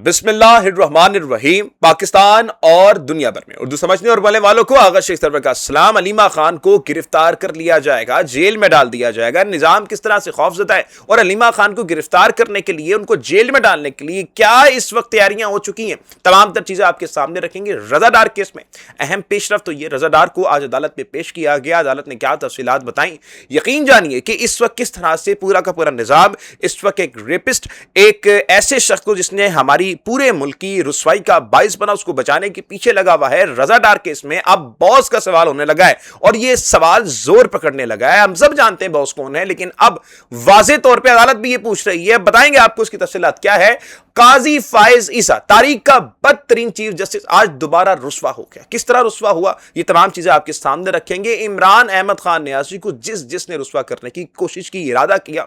بسم اللہ الرحمن الرحیم۔ پاکستان اور دنیا بھر میں اردو سمجھنے اور بولنے والوں کو آغا شیخ سرور کا سلام۔ علیمہ خان کو گرفتار کر لیا جائے گا، جیل میں ڈال دیا جائے گا۔ نظام کس طرح سے خوفزدہ ہے اور علیمہ خان کو گرفتار کرنے کے لیے، ان کو جیل میں ڈالنے کے لیے کیا اس وقت تیاریاں ہو چکی ہیں، تمام تر چیزیں آپ کے سامنے رکھیں گے۔ رضا ڈار کیس میں اہم پیش رفت تو یہ، رضا ڈار کو آج عدالت میں پیش کیا گیا، عدالت نے کیا تفصیلات بتائیں، یقین جانیے کہ اس وقت کس طرح سے پورا کا پورا نظام اس وقت ایک ریپسٹ، ایک ایسے شخص کو جس نے ہماری پورے ملک کی رسوائی کا باعث بنا، اس کو بچانے کے پیچھے لگا ہوا ہے۔ رضا ڈار کیس میں اب باس کا سوال ہونے لگا ہے اور یہ سوال زور پکڑنے لگا ہے۔ ہم سب جانتے ہیں باس کون ہے، لیکن اب واضح طور پہ عدالت بھی یہ پوچھ رہی ہے۔ بتائیں گے آپ کو اس کی تفصیلات کیا ہے۔ قاضی فائز عیسیٰ، تاریخ کا بدترین چیف جسٹس، آج دوبارہ رسوا ہو گیا۔ کس طرح رسوا ہوا، یہ تمام چیزیں آپ کے سامنے رکھیں گے۔ عمران احمد خان نیازی کو جس نے رسوا کرنے کی کوشش کی، ارادہ کیا،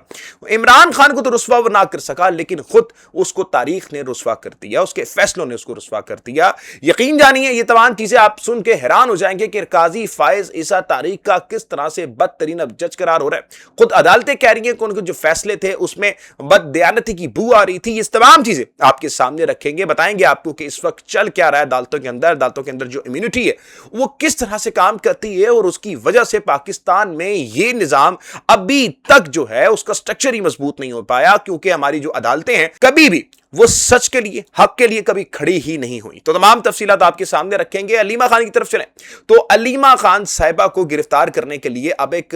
عمران خان کو تو رسوا وہ نہ کر سکا، لیکن خود اس کو تاریخ نے رسوا کر دیا، اس کے فیصلوں نے اس کو رسوا کر دیا۔ یقین جانیے یہ تمام چیزیں آپ سن کے حیران ہو جائیں گے کہ قاضی فائز عیسیٰ تاریخ کا کس طرح سے بدترین اب جج قرار ہو رہا ہے۔ خود عدالتیں کہہ رہی ہیں کہ ان کے جو فیصلے تھے اس میں بد دیانتی کی بو آ رہی تھی۔ یہ تمام چیزیں آپ کے سامنے رکھیں گے، بتائیں گے آپ کو کہ اس وقت چل کیا رہا ہے عدالتوں کے اندر جو امیونٹی ہے وہ کس طرح سے کام کرتی ہے، اور اس کی وجہ سے پاکستان میں یہ نظام ابھی تک جو ہے اس کا سٹرکچر ہی مضبوط نہیں ہو پایا، کیونکہ ہماری جو عدالتیں ہیں کبھی بھی وہ سچ کے لیے، حق کے لیے کبھی کھڑی ہی نہیں ہوئی۔ تو تمام تفصیلات آپ کے سامنے رکھیں گے۔ علیمہ خان کی طرف چلیں تو علیمہ خان صاحبہ کو گرفتار کرنے کے لیے اب ایک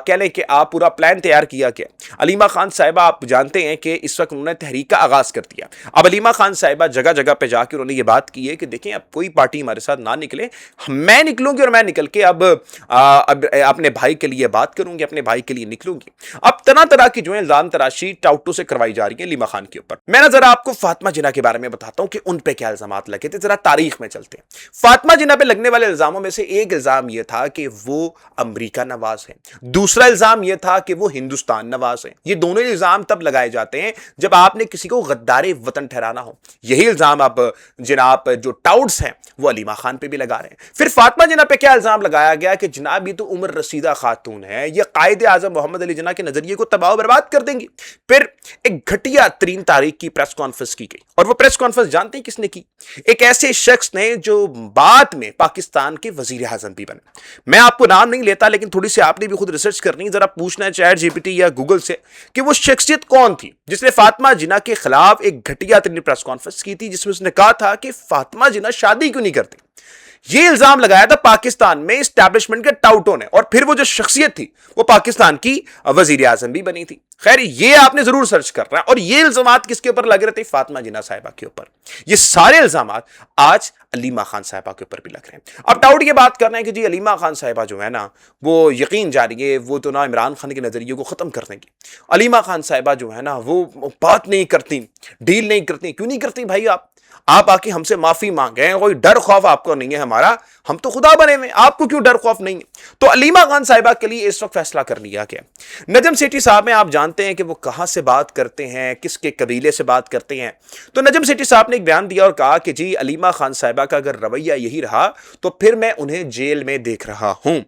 کہہ لیں کہ آپ پورا پلان تیار کیا گیا۔ علیمہ خان صاحبہ آپ جانتے ہیں کہ اس وقت انہوں نے تحریک کا آغاز کر دیا۔ اب علیمہ خان صاحبہ جگہ جگہ پہ جا کے انہوں نے یہ بات کی ہے کہ دیکھیں اب کوئی پارٹی ہمارے ساتھ نہ نکلے، میں نکلوں گی اور میں نکل کے اب اپنے بھائی کے لیے بات کروں گی، اپنے بھائی کے لیے نکلوں گی۔ اب طرح طرح کی جو ہے الزام تراشی ٹاؤٹوں سے کروائی جا رہی ہے علیمہ خان کے اوپر۔ میں ذرا آپ کو فاطمہ جناح کے بارے میں بتاتا ہوں کہ ان پہ کیا الزامات لگے تھے، ذرا تاریخ میں چلتے ہیں۔ فاطمہ جناح پہ لگنے والے الزاموں میں سے ایک الزام یہ تھا کہ وہ امریکہ نواز ہیں، دوسرا الزام یہ تھا کہ وہ ہندوستان نواز ہیں۔ یہ دونوں الزام تب لگائے جاتے ہیں جب آپ نے کسی کو غدار وطن ٹھہرانا ہو۔ یہی الزام اب جناب جو ٹاؤٹس ہیں وہ علیمہ خان پہ بھی لگا رہے ہیں۔ پھر فاطمہ جناح پہ کیا الزام لگایا گیا کہ جناب یہ تو عمر رسیدہ خاتون ہے، یہ قائد اعظم محمد علی جناح کے نظریے کو تباہ و برباد کر دیں گی۔ پھر ایک گھٹیا ترین تاریخ کی پریس کانفرنس کی گئی، اور وہ پریس کانفرنس جانتے ہیں کس نے کی؟ ایک ایسے شخص نے جو بعد میں پاکستان کے وزیر اعظم بھی بنے۔ میں آپ کو نام نہیں لیتا، لیکن تھوڑی سی آپ نے بھی خود ریسرچ کرنی، ذرا پوچھنا ہے چیٹ جی پی ٹی یا گوگل سے کہ وہ شخصیت کون تھی جس نے فاطمہ جناح کے خلاف ایک گھٹیا ترین پریس کانفرنس کی تھی، جس میں اس نے کہا تھا کہ فاطمہ جناح شادی کیوں نہیں کرتی۔ یہ الزام لگایا تھا پاکستان میں اسٹیبلشمنٹ کے ٹاؤٹوں نے، اور پھر وہ جو شخصیت تھی وہ پاکستان کی وزیر اعظم بھی بنی تھی۔ خیر یہ آپ نے ضرور سرچ کرنا ہے۔ اور یہ الزامات کس کے اوپر لگ رہے تھے؟ فاطمہ جناح صاحبہ کے اوپر۔ یہ سارے الزامات آج علیمہ خان صاحبہ کے اوپر بھی لگ رہے ہیں۔ اب ٹاؤٹ یہ بات کرنا ہے کہ جی علیمہ خان صاحبہ جو ہے نا وہ یقین جانیے وہ تو نا عمران خان کے نظریے کو ختم کر دیں گی۔ علیمہ خان صاحبہ جو ہے نا وہ بات نہیں کرتی، ڈیل نہیں کرتی۔ کیوں نہیں کرتی بھائی؟ آپ آ کے ہم سے معافی مانگیں، کوئی ڈر خوف آپ کو نہیں ہے ہمارا، ہم تو خدا بنے ہوئے، آپ کو کیوں ڈر خوف نہیں ہے؟ تو علیمہ خان صاحبہ کے لیے اس وقت فیصلہ کر لیا گیا۔ نجم سیٹھی صاحب میں آپ جانتے ہیں کہ وہ کہاں سے بات کرتے ہیں، کس کے قبیلے سے بات کرتے ہیں۔ تو نجم سیٹھی صاحب نے ایک بیان دیا اور کہا کہ جی علیمہ خان صاحبہ کا اگر رویہ یہی رہا تو پھر میں انہیں جیل میں دیکھ رہا ہوں۔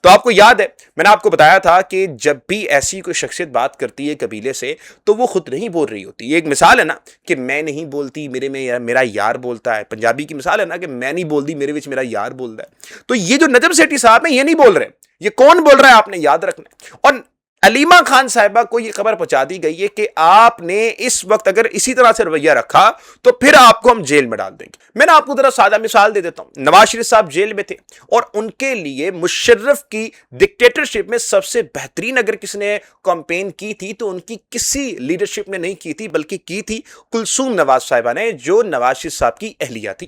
تو آپ کو یاد ہے میں نے آپ کو بتایا تھا کہ جب بھی ایسی کوئی شخصیت بات کرتی ہے قبیلے سے تو وہ خود نہیں بول رہی ہوتی۔ یہ ایک مثال ہے نا کہ میں نہیں بولتی، میرا یار بولتا ہے۔ پنجابی کی مثال ہے نا کہ میں نہیں بولتی، میرے وچ میرا یار بولتا ہے۔ تو یہ جو نجم سیٹھی صاحب ہیں یہ نہیں بول رہے، یہ کون بول رہا ہے آپ نے یاد رکھنا ہے۔ اور علیمہ خان صاحبہ کو یہ خبر پہنچا دی گئی ہے کہ آپ نے اس وقت اگر اسی طرح سے رویہ رکھا تو پھر آپ کو ہم جیل میں ڈال دیں گے۔ میں نے آپ کو ذرا سادہ مثال دے دیتا ہوں۔ نواز شریف صاحب جیل میں تھے اور ان کے لیے مشرف کی ڈکٹیٹرشپ میں سب سے بہترین اگر کسی نے کمپین کی تھی تو ان کی کسی لیڈرشپ نے نہیں کی تھی، بلکہ کی تھی کلثوم نواز صاحبہ نے، جو نواز شریف صاحب کی اہلیہ تھی۔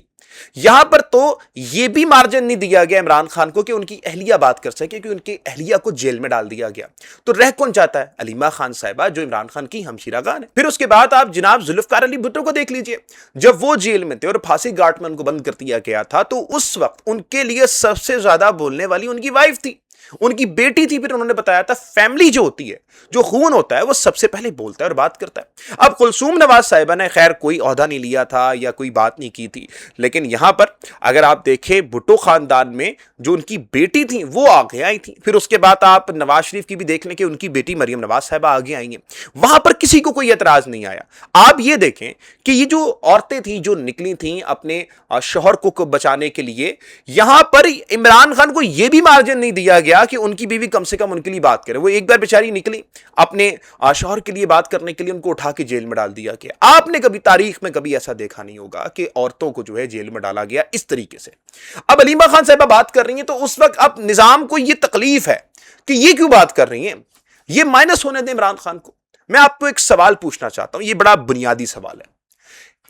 یہاں پر تو یہ بھی مارجن نہیں دیا گیا عمران خان کو کہ ان کی اہلیہ بات کر سکے، کہ ان کی اہلیہ کو جیل میں ڈال دیا گیا۔ تو رہ کون چاہتا ہے؟ علیمہ خان صاحبہ جو عمران خان کی ہمشیرہ خان ہے۔ پھر اس کے بعد آپ جناب ذوالفقار علی بھٹو کو دیکھ لیجئے، جب وہ جیل میں تھے اور پھانسی گھاٹ میں ان کو بند کر دیا گیا تھا تو اس وقت ان کے لیے سب سے زیادہ بولنے والی ان کی وائف تھی۔ उनकी बेटी थी, फिर उन्होंने बताया था फैमिली जो होती है, जो खून होता है, वो सबसे पहले बोलता है और बात करता है। अब कुलसूम नवाज साहिबा ने खैर कोई ओहदा नहीं लिया था या कोई बात नहीं की थी, लेकिन यहां पर अगर आप देखें भुट्टो खानदान में जो उनकी बेटी थी वो आगे आई थी। फिर उसके बाद आप नवाज शरीफ की भी देख लें कि उनकी बेटी मरियम नवाज साहिबा आगे आई हैं, वहां पर किसी को कोई एतराज नहीं आया। आप ये देखें कि ये जो औरतें थी जो निकली थी अपने शौहर को बचाने के लिए, यहां पर इमरान खान को यह भी मार्जिन नहीं दिया गया कि उनकी बीवी कम से कम उनके लिए बात करे। वो एक बार बेचारी निकली अपने शौहर के लिए बात करने के लिए, उनको उठा के जेल में डाल दिया गया। आपने कभी तारीख में कभी ऐसा देखा नहीं होगा कि औरतों को जो है जेल में डाला गया इस तरीके से। अब अलीमा खान साहिबा बात कर रही हैं तो उस वक्त अब निजाम को यह तकलीफ है कि ये क्यों बात कर रही हैं, ये माइनस होने दें इमरान खान को। मैं आपको एक सवाल पूछना चाहता हूं, ये बड़ा बुनियादी सवाल है।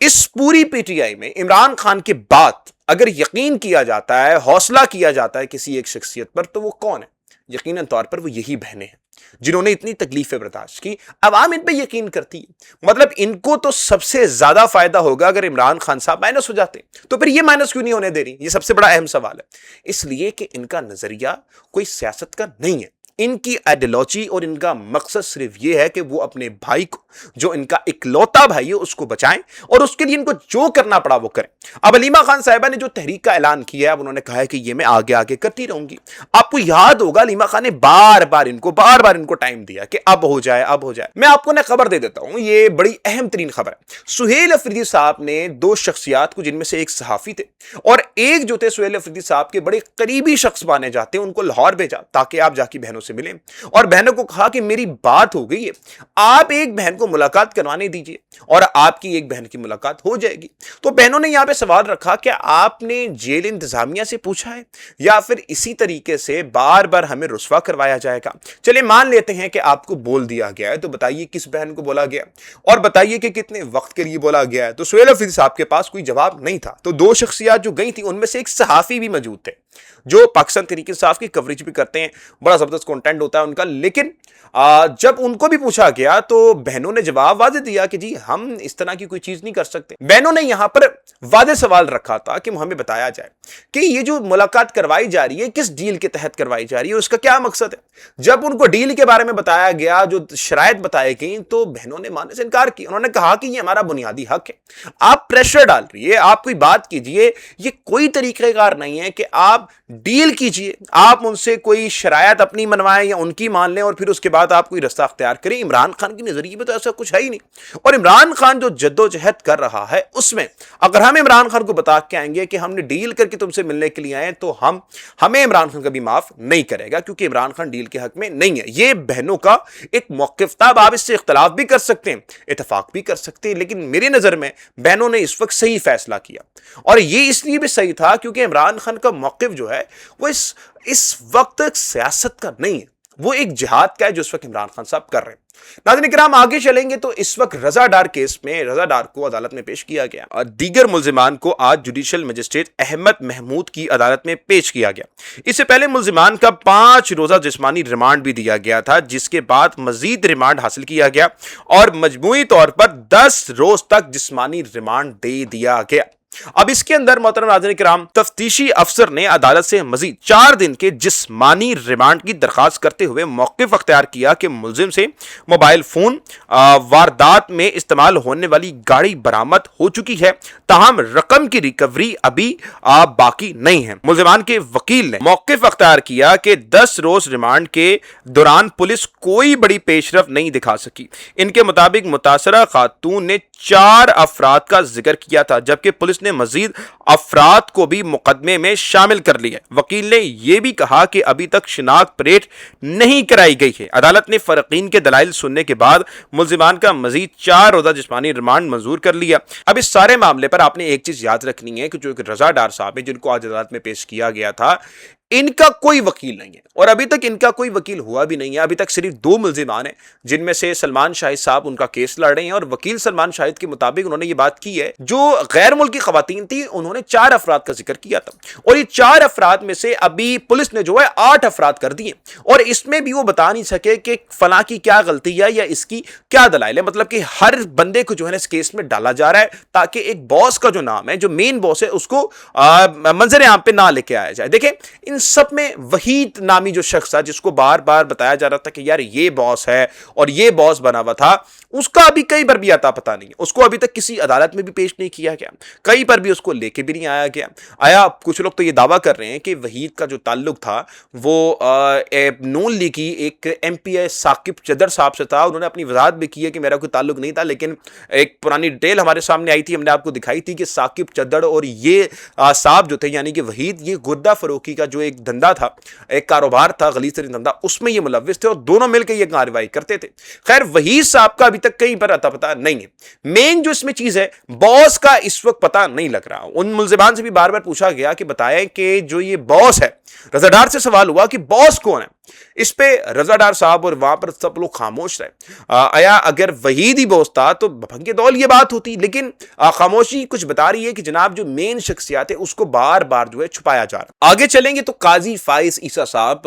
इस पूरी पीटीआई में इमरान खान के बाद अगर यकीन किया जाता है, हौसला किया जाता है किसी एक शख्सियत पर, तो वो कौन है? यकीनन तौर पर वो यही बहनें हैं जिन्होंने इतनी तकलीफें बर्दाश्त की। अवाम इन पे यकीन करती है, मतलब इनको तो सबसे ज्यादा फायदा होगा अगर इमरान खान साहब माइनस हो जाते, तो फिर ये माइनस क्यों नहीं होने दे रही? ये सबसे बड़ा अहम सवाल है। इसलिए कि इनका नजरिया कोई सियासत का नहीं है, इनकी आइडियोलॉजी और इनका मकसद सिर्फ ये है कि वो अपने भाई को, जो इनका इकलौता भाई है, उसको बचाएं और उसके लिए इनको जो करना पड़ा वो करें। अब अलीमा खान साहिबा ने जो तहरीक का ऐलान किया है, अब उन्होंने कहा है कि ये मैं आगे आगे करती रहूंगी। आपको याद होगा अलीमा खान ने बार बार इनको टाइम दिया कि अब हो जाए, अब हो जाए। मैं आपको ना खबर दे देता हूं, ये बड़ी अहम तरीन खबर है। सुहेल अफरीदी साहब ने दो शख्सियात को, जिनमें से एक सहाफी थे और एक जो थे सुहेल अफरीदी साहब के बड़े करीबी शख्स माने जाते हैं, उनको लाहौर भेजा ताकि आप जाके बहनों से मिलें और बहनों को कहा कि मेरी बात हो गई है, आप एक बहन को मुलाकात करवाने दीजिए और आपकी एक बहन की मुलाकात हो जाएगी। तो बहनों ने यहां पे सवाल रखा कि आपने जेल इंतजामिया से पूछा है या फिर इसी तरीके से बार बार हमें रुस्वा करवाया जाएगा? चलिए मान लेते हैं कि आपको बोल दिया गया है, तो बताइए किस बहन को बोला गया और बताइए कि कितने वक्त के लिए बोला गया है। तो सुहेल अफरीदी साहब के पास कोई जवाब नहीं था। तो दो शख्सियात जो गई थी उनमें से एक सहाफी भी मौजूद थे जो पाकिस्तान तहरीक इंसाफ की कवरेज भी करते हैं, बड़ा जबरदस्त कंटेंट होता है उनका। लेकिन जब उनको भी पूछा गया तो बहनों ने जवाब वादे दिया कि जी हम इस तरह की कोई चीज नहीं कर सकते। बहनों ने यहां पर वादे सवाल रखा था कि हमें बताया जाए कि ये जो मुलाकात करवाई जा रही है किस डील के तहत करवाई जा रही है और उसका क्या मकसद है। जब उनको डील के बारे में बताया गया, जो शराइत बताई गई, तो बहनों ने मानने से इनकार किया। उन्होंने कहा कि ये हमारा बुनियादी हक है, आप प्रेशर डाल रही है, आप कोई बात कीजिए, ये कोई तरीकेकार नहीं है कि आप डील कीजिए, आप उनसे कोई शरायत अपनी मनवाएं या उनकी मान लें और फिर उसके बाद आप कोई रास्ता अख्तियार करें। इमरान खान की नजरिए में तो ऐसा कुछ है ही नहीं। और इमरान खान जो जद्दोजहद कर रहा है उसमें अगर हम इमरान खान को बता के आएंगे कि हमने डील करके तुमसे मिलने के लिए आए, तो हमें इमरान खान कभी माफ नहीं करेगा, क्योंकि इमरान खान डील के हक में नहीं है। ये बहनों का एक मौकिफ था। आप इससे इख्तलाफ भी कर सकते हैं, इतफाक भी कर सकते हैं, लेकिन मेरी नजर में बहनों ने इस वक्त सही फैसला किया। और ये इसलिए भी सही था क्योंकि इमरान खान का मौकिफ जो है वो इस वक्त सियासत का नहीं है, वो एक जिहाद का है जो इस वक्त इमरान खान साहब कर रहे हैं। नाज़रीन किराम, आगे चलेंगे तो इस वक्त रजा डार केस में रजा डार को अदालत में पेश किया गया और दीगर मुल्जिमान को आज जुडिशल मजिस्ट्रेट अहमद महमूद की अदालत में पेश किया गया। इससे पहले मुल्जिमान का 5 रोजा जिस्मानी रिमांड भी दिया गया था, जिसके बाद मजीद रिमांड हासिल किया गया और मजमूई तौर पर 10 रोज तक जिस्मानी रिमांड दे दिया गया। अब इसके अंदर मोहतरम नाज़रीन किराम, तफ्तीशी अफसर ने अदालत से मजीद 4 दिन के जिस्मानी रिमांड की दरखास्त करते हुए मौक़िफ़ अख्तियार किया कि मुल्जिम से मोबाइल फोन, वारदात में इस्तेमाल होने वाली गाड़ी बरामद हो चुकी है, ताहम रकम की रिकवरी अभी बाकी नहीं है। मुल्जिमान के वकील ने मौक़िफ़ अख्तियार किया कि 10 रोज रिमांड के दौरान पुलिस कोई बड़ी पेशरफ नहीं दिखा सकी। इनके मुताबिक मुतासरा खातून ने 4 अफराद का जिक्र किया था, जबकि पुलिस ने मजीद अफराद को भी मुकदमे में शामिल कर लिया। वकील ने यह भी कहा कि अभी तक शिनाख्त परेड नहीं कराई गई है। अदालत ने फरकीन के दलाइल सुनने के बाद मुल्जिमान का मजीद 4 रोजा जिस्मानी रिमांड मंजूर कर लिया। अब इस सारे मामले पर आपने एक चीज याद रखनी है कि जो एक रजा डार साहब है जिनको आज अदालत में पेश किया गया था, इनका कोई वकील नहीं है और अभी तक इनका कोई वकील हुआ भी नहीं है। अभी तक सिर्फ 2 मुल्जिमान हैं, जिनमें से सलमान शाहिद साहब उनका केस लड़ रहे हैं और वकील सलमान शाहिद के मुताबिक उन्होंने ये बात की है, जो गैर मुल्की खवातीन थी उन्होंने 4 अफराद का जिक्र किया था और ये 4 अफराद में से अभी पुलिस ने जो है 8 अफराद कर दिए और इसमें भी वो बता नहीं सके कि फला की क्या गलती है या इसकी क्या दलाइल है। मतलब कि हर बंदे को जो है इस केस में डाला जा रहा है ताकि एक बॉस का जो नाम है, जो मेन बॉस है, उसको मंजर आम पे ना लेके आया जाए। देखें, इन सब में वहीद नामी जो शख्स था, जिसको बार बार बताया जा रहा था कि यार ये बॉस है और ये बॉस बना हुआ था, उसका अभी कहीं पर भी आता पता नहीं है। उसको अभी तक किसी अदालत में भी पेश नहीं किया गया, कहीं पर भी उसको लेके भी नहीं आया गया। कुछ लोग तो ये दावा कर रहे हैं कि वहीद का जो ताल्लुक था वो नून लीग की एक एमपी साकिब चद्दर साहब से था। उन्होंने अपनी वजाहत भी की है कि मेरा कोई ताल्लुक नहीं था, लेकिन एक पुरानी डिटेल हमारे सामने आई थी, हमने आपको दिखाई थी कि साकिब चद्दर और ये साहब जो थे यानी कि वहीद, ये गुर्दा फरोखी का जो एक धंधा था, एक कारोबार था, गलीज तरीन धंधा, उसमें ये मुलव्विस थे और दोनों मिलकर ये कार्रवाई करते थे। खैर वहीद साहब का अभी तक कहीं पर अता पता नहीं है। मेन जो इसमें चीज है, बॉस का इस वक्त पता नहीं लग रहा। उन मुल्जिमान से भी बार बार पूछा गया कि बताएं कि जो ये बॉस है, रजा डार से सवाल हुआ कि बॉस कौन है। इस पे रजा डार साहब और वहां पर सब लोग खामोश रहे। आया अगर वहीद ही बॉस था तो भंगे दौल ये बात होती, लेकिन खामोशी कुछ बता रही है कि जनाब जो मेन शख्सियत है उसको बार बार जो है छुपाया जा रहा। आगे चलेंगे तो काजी फाइज ईसा साहब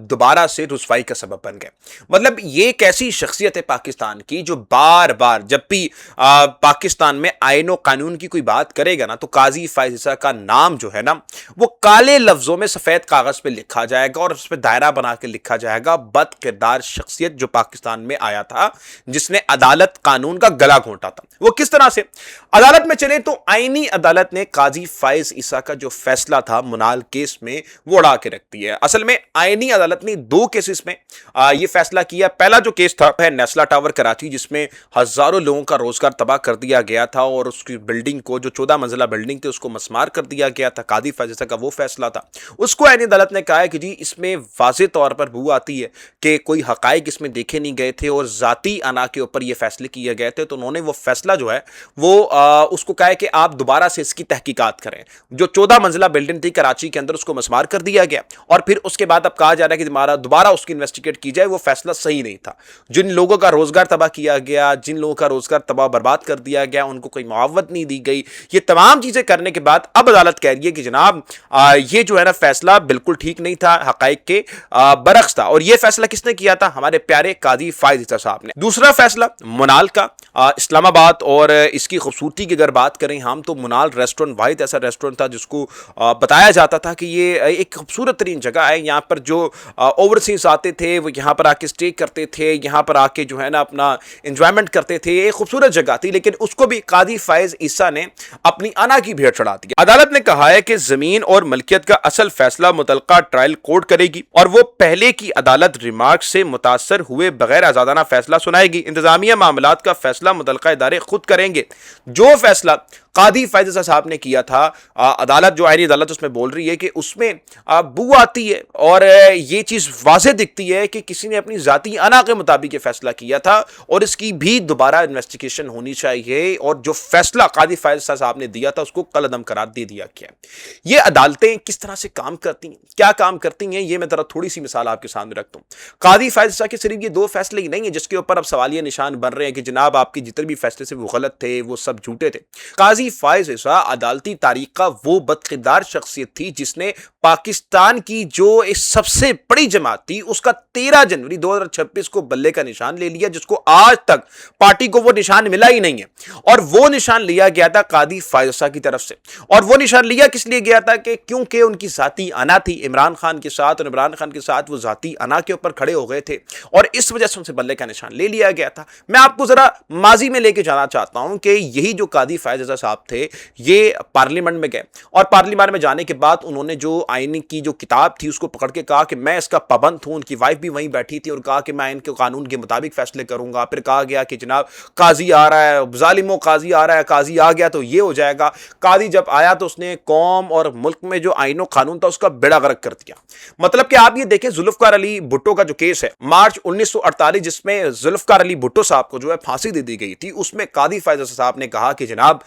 दोबारा से रुसवाई का सबब बन गए। मतलब ये एक ऐसी शख्सियत है पाकिस्तान की जो बार बार जब भी पाकिस्तान में आईन और कानून की कोई बात करेगा ना, तो काजी फाइज ईसा का नाम जो है ना वो काले लफ्जों में सफेद कागज पे लिखा जाएगा और उस पर दायरा बना के लिखा जाएगा। बद किरदार शख्सियत जो पाकिस्तान में आया था, जिसने अदालत कानून का गला घोंटा था। वो किस तरह से अदालत में चले तो आईनी अदालत ने काजी फाइज ईसा का जो फैसला था मुनाल केस में वो उड़ा के रख दिया है। असल में आईनी अदालत ने दो केसेस में ये फैसला किया। पहला जो केस था है नेस्ला टावर कराची, जिसमें हजारों लोगों का रोजगार तबाह कर दिया गया था और उसकी बिल्डिंग को, जो 14 मंजिला बिल्डिंग थी, उसको मसमार कर दिया गया था। काजी फाइज ईसा का वो फैसला था। उसको आईनी अदालत ने कहा है कि जी इसमें वाज़ेह तौर पर बू आती है कि कोई हकाइक इसमें देखे नहीं गए थे और जाती अना के ऊपर ये फैसले किए गए थे। तो उन्होंने वो फैसला जो है वो उसको कहा है कि आप दोबारा से इसकी तहकीकात करें। जो 14 मंजिला बिल्डिंग थी कराची के अंदर, उसको मसमार कर दिया गया और फिर उसके बाद अब कहा जा रहा है कि दोबारा उसकी इन्वेस्टिगेट की जाए। वो फैसला सही नहीं था। जिन लोगों का रोजगार तबाह किया गया, जिन लोगों का रोजगार तबाह बर्बाद कर दिया गया, उनको कोई मुआवत नहीं दी गई। ये तमाम चीजें करने के बाद अब अदालत कह रही है कि जनाब ये जो है ना फैसला बिल्कुल ठीक नहीं था, हकाइक के बरक्स था। और ये फैसला किसने किया था? हमारे प्यारे काजी फाइज ईसा साहब ने। दूसरा फैसला मुनाल का, इस्लामाबाद और इसकी खूबसूरती की अगर बात करें हम, तो मुनाल रेस्टोरेंट वाहिद ऐसा रेस्टोरेंट था जिसको बताया जाता था कि ये एक खूबसूरत तरीन जगह है। यहाँ पर जो ओवरसीज आते थे वो यहाँ पर आके स्टे करते थे, यहाँ पर आके जो है ना अपना एंजॉयमेंट करते थे। एक खूबसूरत जगह थी, लेकिन उसको भी काजी फाइज ईसा ने अपनी अना की भेंट चढ़ा दी। अदालत ने कहा है कि जमीन और मलकियत का असल फैसला मुतलका ट्रायल कोर्ट करेगी और वो पहले की अदालत रिमार्क से मुतासर हुए बगैर आजादाना फैसला सुनाएगी। इंतजामिया मामलात का फैसला मुतलका इदारे खुद करेंगे। जो फैसला कादी फाइज ईसा साहब ने किया था, अदालत जो आईनी अदालत उसमें बोल रही है कि उसमें बू आती है और ये चीज़ वाज़ेह दिखती है कि किसी ने अपनी ज़ाती अना के मुताबिक ये फैसला किया था और इसकी भी दोबारा इन्वेस्टिगेशन होनी चाहिए। और जो फैसला कादी फाइज ईसा साहब ने दिया था उसको कलअदम करार दे दिया गया। ये अदालतें किस तरह से काम करती हैं, क्या काम करती हैं, ये मैं जरा थोड़ी सी मिसाल आपके सामने रखता हूँ। कादी फाइज ईसा के सिर्फ ये दो फैसले ही नहीं है जिसके ऊपर अब सवालिया निशान बन रहे हैं कि जनाब आपके जितने भी फैसले थे वो गलत थे, वो सब झूठे थे। काजी फाइज ईसा अदालती तारीख का वो बदकिरदार शख्सियत थी जिसने पाकिस्तान की जो एक सबसे बड़ी जमात थी उसका 13 जनवरी 2026 को बल्ले का निशान ले लिया, जिसको आज तक पार्टी को वो निशान मिला ही नहीं है। और वो निशान लिया गया था कादी फाइज ईसा की तरफ से। और वो निशान लिया किस लिए गया था कि क्योंकि उनकी जाती अना थी इमरान खान के साथ, और इमरान खान के साथ वो जाती अना के ऊपर खड़े हो गए थे और इस वजह से उनसे बल्ले का निशान ले लिया गया था। मैं आपको जरा माजी में लेके जाना चाहता हूं कि यही जो कादी फाइज ईसा साहब थे ये पार्लियामेंट में गए और पार्लियामेंट में जाने के बाद उन्होंने जो आईनी की जो किताब थी उसको पकड़ के कहा कि मैं इसका पाबंद हूं। उनकी वाइफ भी वहीं बैठी थी और कहा कि मैं इनके कानून के मुताबिक फैसले करूंगा। फिर कहा गया कि जनाब काजी आ रहा है, जालिमो काजी आ रहा है, काजी आ गया तो ये हो जाएगा। काजी जब आया तो उसने कौम और मुल्क में जो आईनो कानून था उसका बेड़ा गर्क कर दिया। मतलब कि आप ये देखें, जुल्फकार अली भुट्टो का जो केस है मार्च 1948 जिसमें जुल्फकार अली भुट्टो साहब को जो है फांसी दे दी गई थी, उसमें कादी फाइज ईसा साहब ने कहा कि जनाब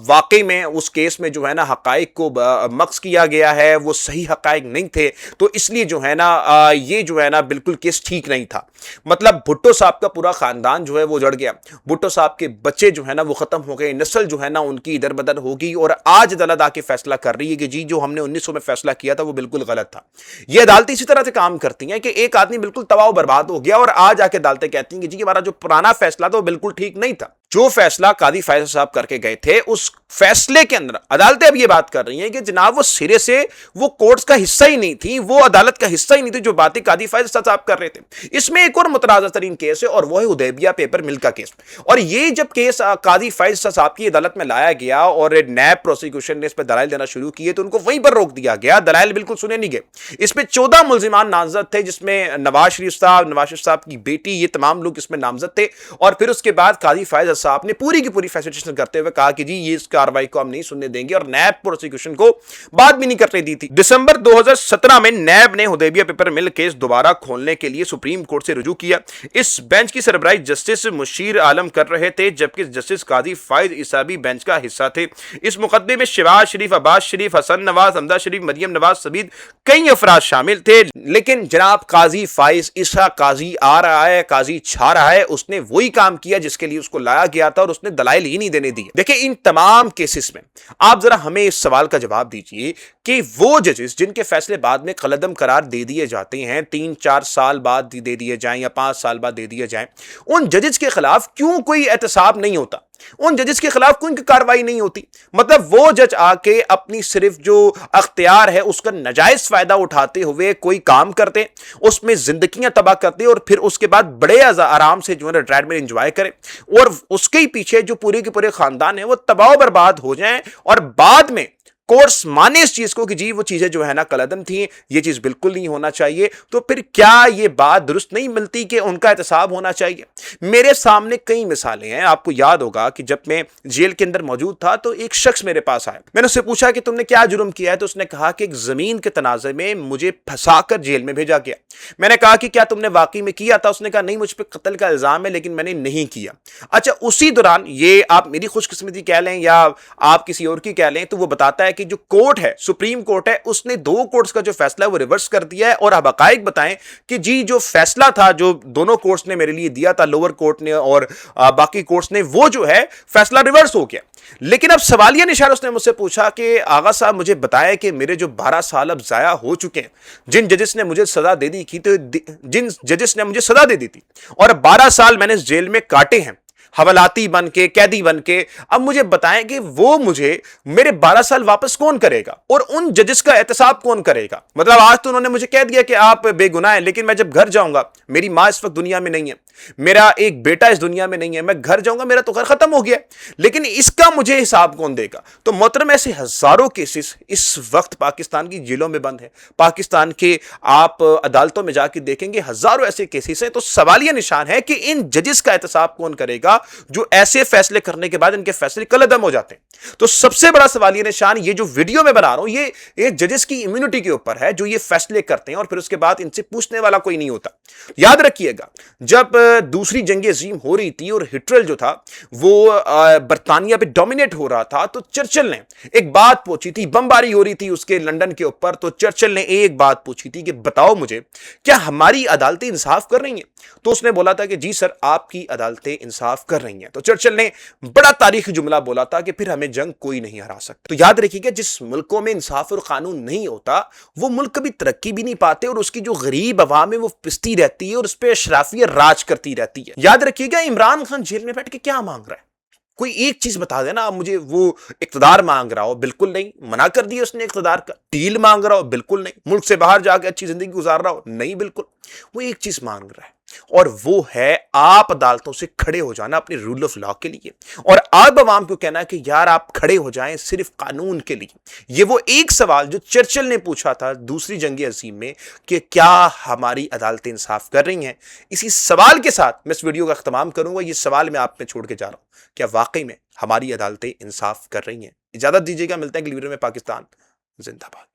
वाकई में उस केस में जो है ना हकाइक को मक्स किया गया है, वो सही हकाइक नहीं थे, तो इसलिए जो है ना ये जो है ना बिल्कुल केस ठीक नहीं था। मतलब भुट्टो साहब का पूरा खानदान जो है वो जड़ गया, भुट्टो साहब के बच्चे जो है ना वो खत्म हो गए, नस्ल जो है ना उनकी इधर बदर होगी। और आज अदालत आके फैसला कर रही है कि जी जो हमने 1900 में फैसला किया था वो बिल्कुल गलत था। ये अदालतें इसी तरह से काम करती हैं कि एक आदमी बिल्कुल तबाह बर्बाद हो गया और आज आके अदालतें कहती हैं कि जी हमारा जो पुराना फैसला था वो बिल्कुल ठीक नहीं था। जो फैसला कादी फाइज साहब करके गए थे उस फैसले के अंदर अदालतें अब ये बात कर रही हैं कि जनाब वो सिरे से वो कोर्ट्स का हिस्सा ही नहीं थी, वो अदालत का हिस्सा ही नहीं थी जो बातें कादी फायज साहब कर रहे थे। इसमें एक और मुतराजा तरीन केस है और वो है हुदैबिया पेपर मिल का केस। और ये जब केस कादी फायज साहब की अदालत में लाया गया और नैब प्रोसिक्यूशन ने इस पर दलाइल देना शुरू किए तो उनको वहीं पर रोक दिया गया, दलाइल बिल्कुल सुने नहीं गए। इस पर 14 मुल्जिमान नामजद थे, जिसमें नवाज शरीफ साहब की बेटी, ये तमाम लोग इसमें नामजद थे। और फिर उसके बाद कादी फायज साहब ने पूरी की पूरी फैसिलिटेशन करते हुए कहा कि जी ये इस कार्रवाई को हम नहीं सुनने देंगे और नैब प्रोसिक्यूशन को बात भी नहीं करने दी थी। दिसंबर 2017 में नैब ने हुदैबिया पेपर मिल केस दोबारा खोलने के लिए सुप्रीम कोर्ट से रुजू किया। इस बेंच की सरबराही जस्टिस मुशीर आलम कर रहे थे, जबकि जस्टिस कादी फायज ईसा भी बेंच का हिस्सा थे। इस मुकदमे में शहबाज शरीफ, अब्बास शरीफ, हसन नवाज, हमदा शरीफ, मरियम नवाज समेत कई अफराद शामिल थे। लेकिन जनाब काजी फाइज ईसा काजी आ रहा है, काजी छा रहा है, उसने वही काम किया जिसके लिए उसको लाया गया था और उसने दलाइल ही नहीं देने दिए। देखिए इन तमाम केसेस में आप जरा हमें इस सवाल का जवाब दीजिए कि वो जजेस जिनके फैसले बाद में कलअदम करार दे दिए जाते हैं, 3-4 साल बाद दे दिए जाएं या 5 साल बाद दे दिए जाएं, उन जजेस के खिलाफ क्यों कोई एहतसाब नहीं होता? उन जजेस के खिलाफ कोई कार्रवाई नहीं होती? मतलब वो जज आके अपनी सिर्फ जो अख्तियार है उसका नाजायज फायदा उठाते हुए कोई काम करते, उसमें जिंदगियां तबाह करते और फिर उसके बाद बड़े आराम से जो है रिटायरमेंट एंजॉय करें और उसके ही पीछे जो पूरे के पूरे खानदान है वो तबाह बर्बाद हो जाएं और बाद में कोर्ट्स माने इस चीज को कि जी वो चीजें जो है ना कलअदम थी, ये चीज बिल्कुल नहीं होना चाहिए। तो फिर क्या ये बात दुरुस्त नहीं मिलती कि उनका एहतसाब होना चाहिए? मेरे सामने कई मिसालें हैं। आपको याद होगा कि जब मैं जेल के अंदर मौजूद था तो एक शख्स मेरे पास आया, मैंने उससे पूछा कि तुमने क्या जुर्म किया है? तो उसने कहा कि एक जमीन के तनाज़े में मुझे फंसाकर जेल में भेजा गया। मैंने कहा कि क्या तुमने वाकई में किया था? उसने कहा नहीं, मुझ पर कत्ल का इल्जाम है लेकिन मैंने नहीं किया। अच्छा, उसी दौरान ये आप मेरी खुशकिस्मती कह लें या आप किसी और की कह लें, तो वो बताता है कि जो कोर्ट है, सुप्रीम कोर्ट है, उसने 2 कोर्ट्स का जो फैसला है वो रिवर्स कर दिया है और अब हकायक बताएं कि जी जो फैसला था जो दोनों कोर्ट्स ने मेरे लिए दिया था, लोअर कोर्ट ने और बाकी कोर्ट्स ने, वो जो है फैसला रिवर्स हो गया। लेकिन अब सवालिया निशान उसने मुझसे पूछा कि आगा साहब मुझे बताएं कि मेरे जो 12 साल अब जाया हो चुके हैं, जिन जजेस ने मुझे सजा दे दी थी, तो जिन जजेस ने मुझे सजा दे दी थी और 12 साल मैंने जेल में काटे हैं हवालाती बन के, कैदी बन के, अब मुझे बताएं कि वो मुझे मेरे 12 साल वापस कौन करेगा और उन जजेस का एहतसाब कौन करेगा? मतलब आज तो उन्होंने मुझे कह दिया कि आप बेगुनाह हैं, लेकिन मैं जब घर जाऊंगा, मेरी मां इस वक्त दुनिया में नहीं है, मेरा एक बेटा इस दुनिया में नहीं है, मैं घर जाऊंगा, मेरा तो घर खत्म हो गया, लेकिन इसका मुझे हिसाब कौन देगा? तो मोहतरम ऐसे हजारों केसेस इस वक्त पाकिस्तान की जेलों में बंद है। पाकिस्तान के आप अदालतों में जाकर देखेंगे हजारों ऐसे केसेस हैं। तो सवालिया निशान है कि इन जजेस का एहतसाब कौन करेगा जो ऐसे फैसले करने के बाद इनके फैसले कलअदम हो जाते हैं। तो सबसे बड़ा सवालिया निशान ये जो वीडियो में बना रहा हूं, ये जजेस की इम्यूनिटी के ऊपर है जो ये फैसले करते हैं और फिर उसके बाद इनसे पूछने वाला कोई नहीं होता। याद रखिएगा, जब दूसरी जंग अजीम हो रही थी और हिटलर जो था वो बर्तानिया पे डोमिनेट हो रहा था, तो चर्चिल ने एक बात पूछी थी, बमबारी हो रही थी उसके लंदन के ऊपर, तो चर्चिल ने एक बात पूछी थी कि बताओ मुझे, क्या हमारी अदालतें इंसाफ कर रही हैं? तो उसने बोला था कि जी सर, आपकी अदालतें इंसाफ कर रही हैं। तो चर्चिल ने बड़ा तारीखी जुमला बोला था कि फिर हमें जंग कोई नहीं हरा सकता। तो याद रखिएगा, जिस मुल्कों में इंसाफ और कानून नहीं होता वो मुल्क कभी तरक्की भी नहीं पाते और उसकी जो गरीब अवाम है वो पिसती रहती है और उस पर अशराफिया राज करती रहती है। याद रखिएगा, इमरान खान जेल में बैठ के क्या मांग रहा है? कोई एक चीज बता देना आप मुझे। वो इक्तदार मांग रहा हो? बिल्कुल नहीं, मना कर दिया उसने इक्तदार का। डील मांग रहा हो? बिल्कुल नहीं। मुल्क से बाहर जाकर अच्छी जिंदगी गुजार रहा हो? नहीं, बिल्कुल। वो एक चीज मांग रहा है और वो है आप अदालतों से खड़े हो जाना अपने रूल ऑफ लॉ के लिए, और आप अवाम को कहना है कि यार आप खड़े हो जाएं सिर्फ कानून के लिए। ये वो एक सवाल जो चर्चिल ने पूछा था दूसरी जंग अजीम में कि क्या हमारी अदालतें इंसाफ कर रही हैं। इसी सवाल के साथ मैं इस वीडियो का अख्ताम करूंगा। ये सवाल मैं आप में छोड़ के जा रहा हूं, क्या वाकई में हमारी अदालतें इंसाफ कर रही हैं? इजाजत दीजिएगा, मिलते हैं अगली वीडियो में। पाकिस्तान जिंदाबाद।